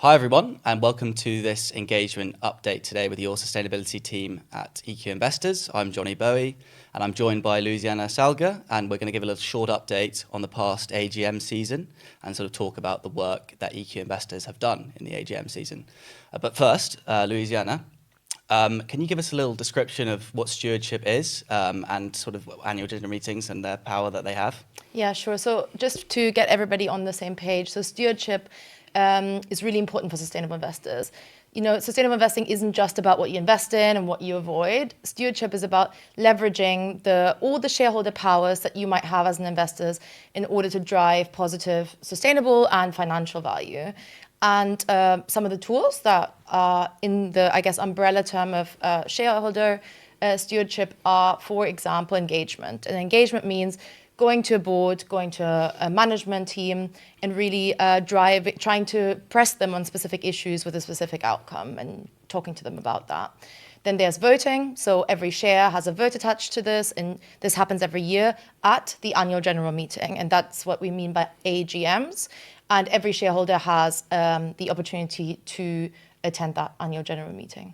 Hi everyone, and welcome to this engagement update today with your sustainability team at EQ Investors. I'm Johnny Bowie, and I'm joined by Louisiana Salge, and we're going to give a little short update on the past AGM season and sort of talk about the work that EQ Investors have done in the AGM season. But first, Louisiana, can you give us a little description of what Stewardship is and sort of annual general meetings and the power that they have? Yeah, sure. So just to get everybody on the same page, so Stewardship is really important for sustainable investors. You know, sustainable investing isn't just about what you invest in and what you avoid. Stewardship is about leveraging all the shareholder powers that you might have as an investor in order to drive positive, sustainable and financial value. And some of the tools that are in the, umbrella term of shareholder stewardship are, for example, engagement. And engagement means going to a board, going to a management team, and really trying to press them on specific issues with a specific outcome and talking to them about that. Then there's voting. So every share has a vote attached to this, and this happens every year at the annual general meeting. And that's what we mean by AGMs. And every shareholder has the opportunity to attend that annual general meeting.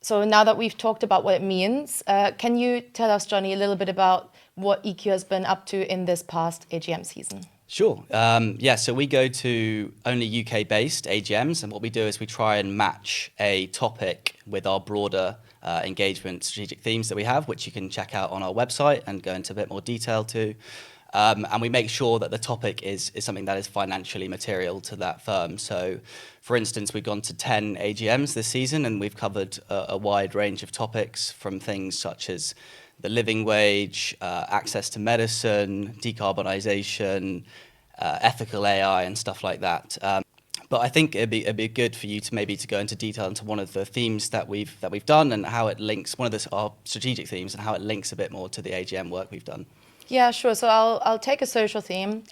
So now that we've talked about what it means, can you tell us, Johnny, a little bit about what EQ has been up to in this past AGM season? Sure. So we go to only UK-based AGMs, and what we do is we try and match a topic with our broader engagement strategic themes that we have, which you can check out on our website and go into a bit more detail to. And we make sure that the topic is something that is financially material to that firm. So, for instance, we've gone to 10 AGMs this season, and we've covered a wide range of topics from things such as the living wage, access to medicine, decarbonisation, ethical AI, and stuff like that. But I think it'd be good for you to go into detail into one of the themes that we've done and how it links, our strategic themes, and how it links a bit more to the AGM work we've done. Yeah, sure. So I'll take a social theme.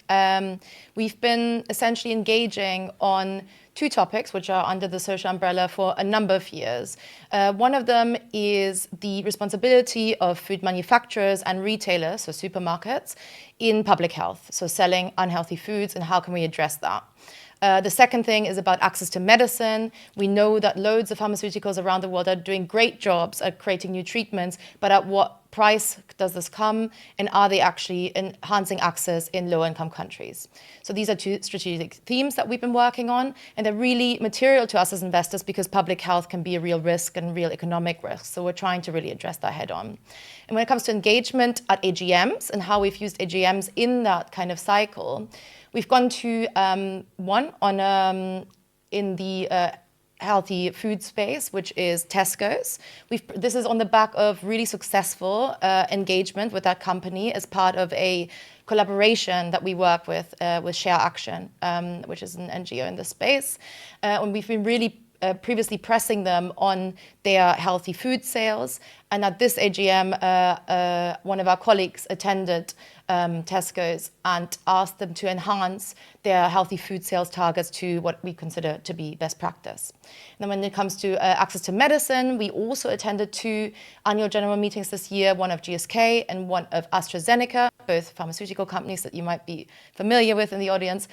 We've been essentially engaging on two topics which are under the social umbrella for a number of years. One of them is the responsibility of food manufacturers and retailers, so supermarkets, in public health, so selling unhealthy foods, and how can we address that. The second thing is about access to medicine. We know that loads of pharmaceuticals around the world are doing great jobs at creating new treatments, but at what price does this come, and are they actually enhancing access in low-income countries? So these are two strategic themes that we've been working on, and they're really material to us as investors because public health can be a real risk and real economic risk. So we're trying to really address that head on. And when it comes to engagement at AGMs and how we've used AGMs in that kind of cycle, we've gone to one on in the healthy food space, which is Tesco's. This is on the back of really successful engagement with that company as part of a collaboration that we work with Share Action, which is an NGO in this space. And we've been really previously pressing them on their healthy food sales. And at this AGM, one of our colleagues attended Tesco's and asked them to enhance their healthy food sales targets to what we consider to be best practice. And then when it comes to access to medicine, we also attended two annual general meetings this year, one of GSK and one of AstraZeneca, both pharmaceutical companies that you might be familiar with in the audience.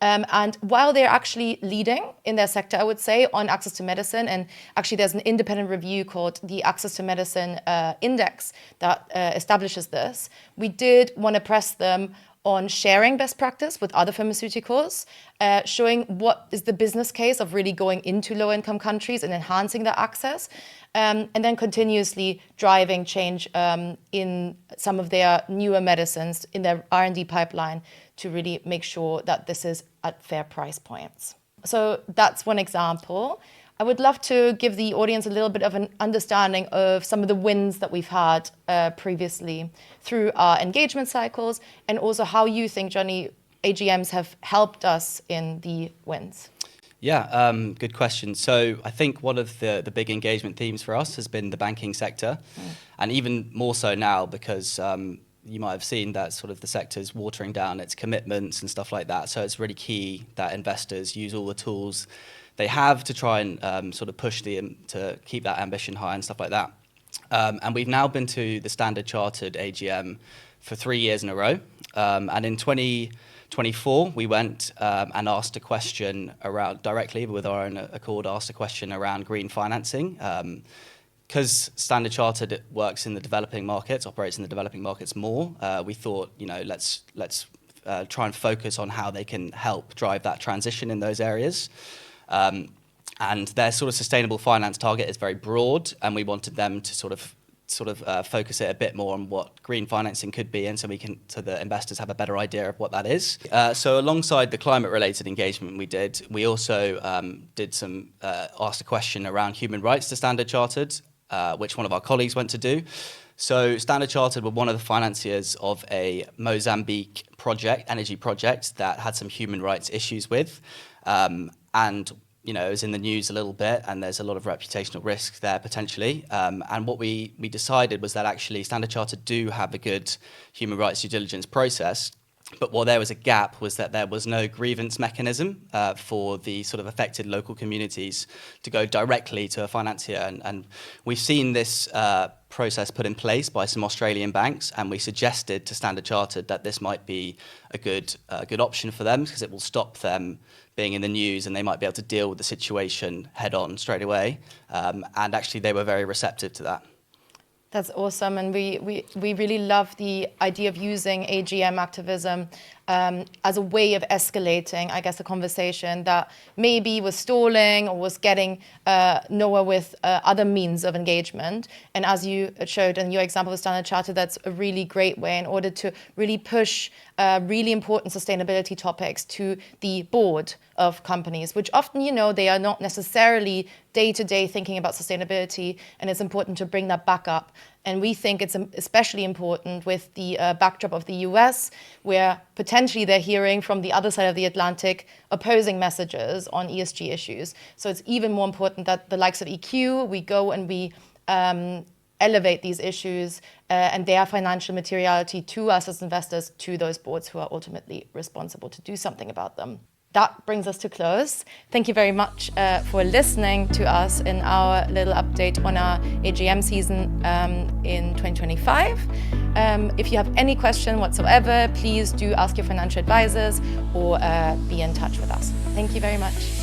And while they're actually leading in their sector, I would say, on access to medicine, and actually there's an independent review called the Access to Medicine Index that establishes this, we did want to press them on sharing best practice with other pharmaceuticals, showing what is the business case of really going into low-income countries and enhancing that access, and then continuously driving change in some of their newer medicines in their R&D pipeline to really make sure that this is at fair price points. So that's one example. I would love to give the audience a little bit of an understanding of some of the wins that we've had previously through our engagement cycles, and also how you think, Johnny, AGMs have helped us in the wins. Yeah, good question. So I think one of the big engagement themes for us has been the banking sector, and even more so now because you might have seen that sort of the sector's watering down its commitments and stuff like that. So it's really key that investors use all the tools they have to try and sort of push to keep that ambition high and stuff like that. And we've now been to the Standard Chartered AGM for 3 years in a row. And in 20 24, we went and asked a question around, directly with our own accord, asked a question around green financing. Because Standard Chartered works in the developing markets, operates in the developing markets more, we thought, let's try and focus on how they can help drive that transition in those areas. And their sort of sustainable finance target is very broad, and we wanted them to sort of focus it a bit more on what green financing could be, and so the investors have a better idea of what that is. So alongside the climate-related engagement we also asked a question around human rights to Standard Chartered, which one of our colleagues went to do. So Standard Chartered were one of the financiers of a Mozambique energy project that had some human rights issues with, and it was in the news a little bit, and there's a lot of reputational risk there potentially. And what we decided was that actually Standard Chartered do have a good human rights due diligence process, but what there was a gap was that there was no grievance mechanism for the sort of affected local communities to go directly to a financier. And we've seen this process put in place by some Australian banks, and we suggested to Standard Chartered that this might be a good option for them, because it will stop them being in the news, and they might be able to deal with the situation head on straight away. And actually they were very receptive to that. That's awesome, and we really love the idea of using AGM activism as a way of escalating, I guess, a conversation that maybe was stalling or was getting nowhere with other means of engagement. And as you showed in your example with Standard Chartered, that's a really great way in order to really push really important sustainability topics to the board of companies, which often, they are not necessarily day-to-day thinking about sustainability, and it's important to bring that back up. And we think it's especially important with the backdrop of the US, where potentially they're hearing from the other side of the Atlantic opposing messages on ESG issues. So it's even more important that the likes of EQ, we go and we elevate these issues and their financial materiality to us as investors, to those boards who are ultimately responsible to do something about them. That brings us to close. Thank you very much for listening to us in our little update on our AGM season in 2025. If you have any question whatsoever, please do ask your financial advisors or be in touch with us. Thank you very much.